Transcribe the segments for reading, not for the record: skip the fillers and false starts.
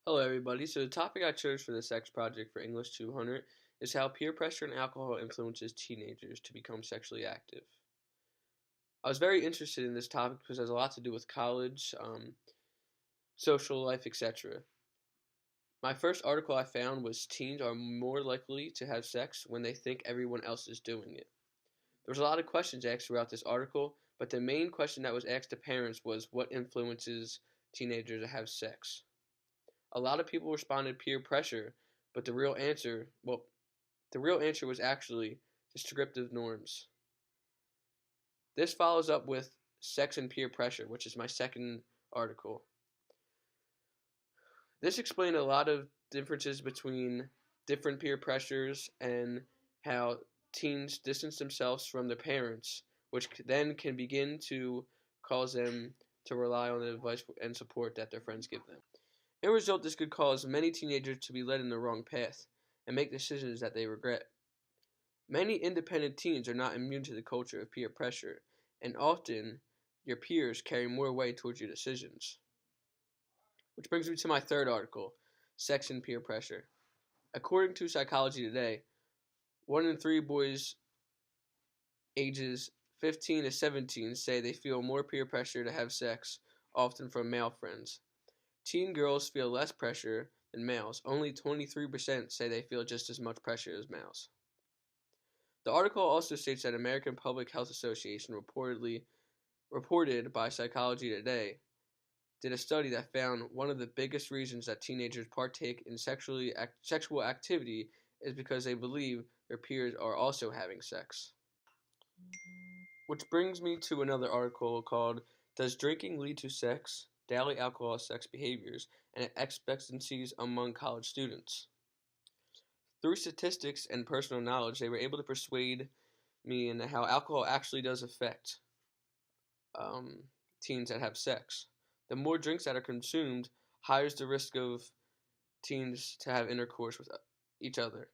Hello, everybody. So, the topic I chose for the sex project for English 200 is how peer pressure and alcohol influences teenagers to become sexually active. I was very interested in this topic because it has a lot to do with college, social life, etc. My first article I found was teens are more likely to have sex when they think everyone else is doing it. There was a lot of questions asked throughout this article, but the main question that was asked to parents was what influences teenagers to have sex. A lot of people responded peer pressure, but the real answer was actually descriptive norms. This follows up with sex and peer pressure, which is my second article. This explained a lot of differences between different peer pressures and how teens distance themselves from their parents, which then can begin to cause them to rely on the advice and support that their friends give them. In result, this could cause many teenagers to be led in the wrong path and make decisions that they regret. Many independent teens are not immune to the culture of peer pressure, and often your peers carry more weight towards your decisions. Which brings me to my third article, sex and peer pressure. According to Psychology Today, 1 in 3 boys ages 15 to 17 say they feel more peer pressure to have sex, often from male friends. Teen girls feel less pressure than males. Only 23% say they feel just as much pressure as males. The article also states that American Public Health Association reported by Psychology Today did a study that found one of the biggest reasons that teenagers partake in sexual activity is because they believe their peers are also having sex. Which brings me to another article called Does Drinking Lead to Sex? Daily Alcohol Sex Behaviors and Expectancies Among College Students. Through statistics and personal knowledge, they were able to persuade me into how alcohol actually does affect teens that have sex. The more drinks that are consumed, higher is the risk of teens to have intercourse with each other.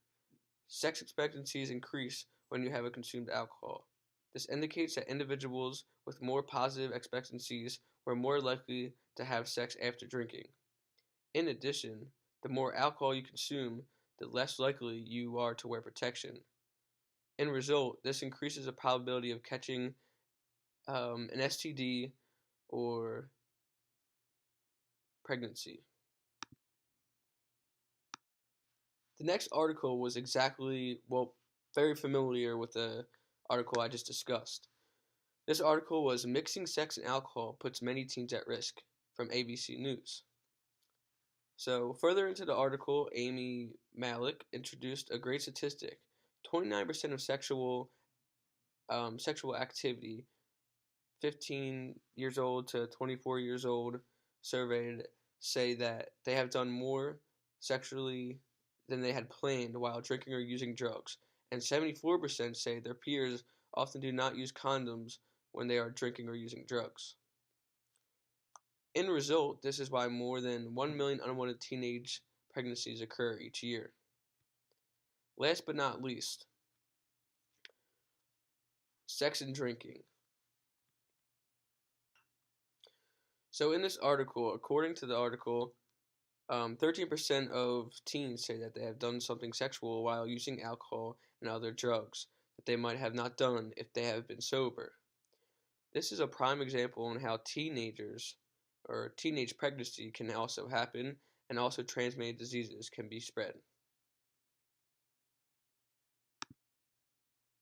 Sex expectancies increase when you have a consumed alcohol. This indicates that individuals with more positive expectancies were more likely to have sex after drinking. In addition, the more alcohol you consume, the less likely you are to wear protection. In result, this increases the probability of catching an STD or pregnancy. The next article was very familiar with the article I just discussed. This article was Mixing Sex and Alcohol Puts Many Teens at Risk from ABC News. So, further into the article, Amy Malik introduced a great statistic. 29% of sexual activity, 15 years old to 24 years old, surveyed, say that they have done more sexually than they had planned while drinking or using drugs, and 74% say their peers often do not use condoms when they are drinking or using drugs. In result, this is why more than 1 million unwanted teenage pregnancies occur each year. Last but not least, sex and drinking. So in this article, according to the article, 13% of teens say that they have done something sexual while using alcohol and other drugs that they might have not done if they have been sober. This is a prime example on how teenage pregnancy can also happen and also transmitted diseases can be spread.